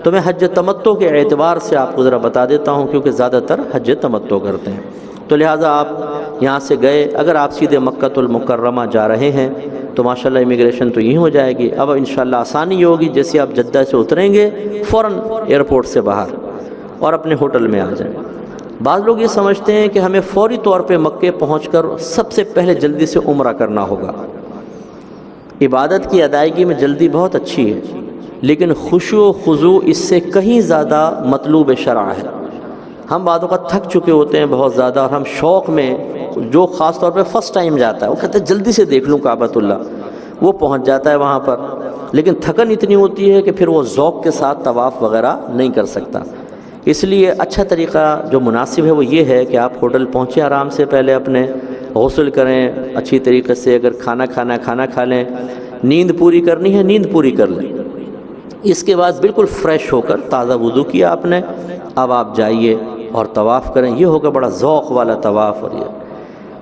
تو میں حج تمتع کے اعتبار سے آپ کو ذرا بتا دیتا ہوں، کیونکہ زیادہ تر حج تمتع کرتے ہیں۔ تو لہٰذا آپ یہاں سے گئے، اگر آپ سیدھے مکۃ المکرمہ جا رہے ہیں تو ماشاءاللہ امیگریشن تو یہیں ہو جائے گی۔ اب انشاءاللہ آسانی یہ ہوگی، جیسے آپ جدہ سے اتریں گے فوراً ایئرپورٹ سے باہر اور اپنے ہوٹل میں آ جائیں۔ بعض لوگ یہ سمجھتے ہیں کہ ہمیں فوری طور پہ مکے پہنچ کر سب سے پہلے جلدی سے عمرہ کرنا ہوگا۔ عبادت کی ادائیگی میں جلدی بہت اچھی ہے، لیکن خشوع و خضوع اس سے کہیں زیادہ مطلوب شرع ہے۔ ہم بعض اوقات تھک چکے ہوتے ہیں بہت زیادہ، اور ہم شوق میں، جو خاص طور پہ فرسٹ ٹائم جاتا ہے وہ کہتے ہیں جلدی سے دیکھ لوں کعبۃ اللہ، وہ پہنچ جاتا ہے وہاں پر، لیکن تھکن اتنی ہوتی ہے کہ پھر وہ ذوق کے ساتھ طواف وغیرہ نہیں کر سکتا۔ اس لیے اچھا طریقہ جو مناسب ہے وہ یہ ہے کہ آپ ہوٹل پہنچیں، آرام سے پہلے اپنے غسل کریں اچھی طریقے سے، اگر کھانا کھانا ہے کھانا کھا لیں، نیند پوری کرنی ہے نیند پوری کر لیں، اس کے بعد بالکل فریش ہو کر تازہ وضو کیا آپ نے، اب آپ جائیے اور طواف کریں۔ یہ ہوگا بڑا ذوق والا طواف۔ اور یہ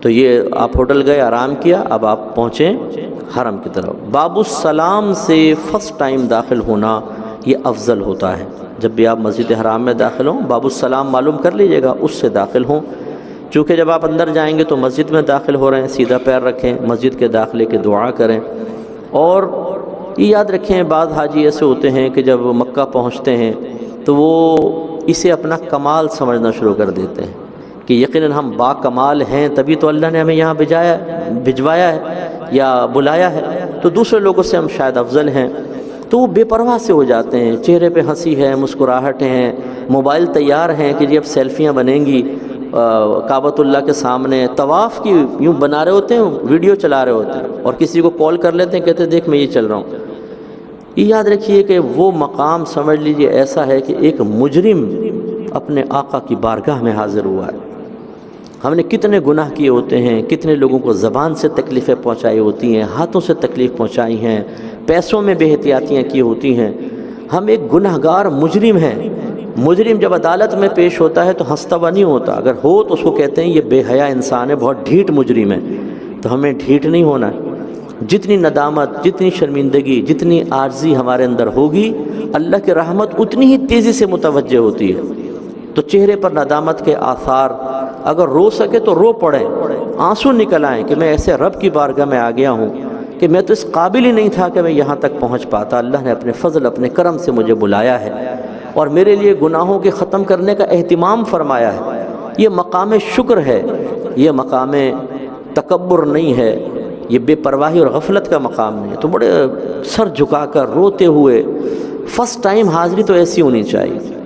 تو یہ آپ ہوٹل گئے، آرام کیا، اب آپ پہنچیں حرم کی طرف۔ باب السلام سے فرسٹ ٹائم داخل ہونا یہ افضل ہوتا ہے۔ جب بھی آپ مسجد حرام میں داخل ہوں، باب السلام معلوم کر لیجئے گا، اس سے داخل ہوں، چونکہ جب آپ اندر جائیں گے تو مسجد میں داخل ہو رہے ہیں، سیدھا پیر رکھیں، مسجد کے داخلے کی دعا کریں۔ اور یہ یاد رکھیں، بعض حاجی ایسے ہوتے ہیں کہ جب مکہ پہنچتے ہیں تو وہ اسے اپنا کمال سمجھنا شروع کر دیتے ہیں کہ یقیناً ہم با کمال ہیں، تبھی تو اللہ نے ہمیں یہاں بھجوایا ہے یا بلایا ہے، تو دوسرے لوگوں سے ہم شاید افضل ہیں۔ تو وہ بے پرواہ سے ہو جاتے ہیں، چہرے پہ ہنسی ہے، مسکراہٹ ہیں، موبائل تیار ہیں کہ جب سیلفیاں بنیں گی کعبۃ اللہ کے سامنے، طواف کی یوں بنا رہے ہوتے ہیں، ویڈیو چلا رہے ہوتے ہیں، اور کسی کو کال کر لیتے ہیں، کہتے ہیں دیکھ میں یہ چل رہا ہوں۔ یہ یاد رکھیے کہ وہ مقام سمجھ لیجئے ایسا ہے کہ ایک مجرم اپنے آقا کی بارگاہ میں حاضر ہوا ہے۔ ہم نے کتنے گناہ کیے ہوتے ہیں، کتنے لوگوں کو زبان سے تکلیفیں پہنچائی ہوتی ہیں، ہاتھوں سے تکلیف پہنچائی ہیں، پیسوں میں بے احتیاطیاں کی ہوتی ہیں۔ ہم ایک گنہگار مجرم ہیں۔ مجرم جب عدالت میں پیش ہوتا ہے تو ہنستا ہوا نہیں ہوتا، اگر ہو تو اس کو کہتے ہیں یہ بے حیا انسان ہے، بہت ڈھیٹ مجرم ہے۔ تو ہمیں ڈھیٹ نہیں ہونا ہے۔ جتنی ندامت، جتنی شرمندگی، جتنی عاجزی ہمارے اندر ہوگی، اللہ کی رحمت اتنی ہی تیزی سے متوجہ ہوتی ہے۔ تو چہرے پر ندامت کے آثار، اگر رو سکے تو رو پڑیں، آنسو نکل آئیں کہ میں ایسے رب کی بارگاہ میں آ گیا ہوں کہ میں تو اس قابل ہی نہیں تھا کہ میں یہاں تک پہنچ پاتا، اللہ نے اپنے فضل، اپنے کرم سے مجھے بلایا ہے اور میرے لیے گناہوں کے ختم کرنے کا اہتمام فرمایا ہے۔ یہ مقام شکر ہے، یہ مقام تکبر نہیں ہے، یہ بے پرواہی اور غفلت کا مقام نہیں ہے۔ تو بڑے سر جھکا کر روتے ہوئے، فرسٹ ٹائم حاضری تو ایسی ہونی چاہیے۔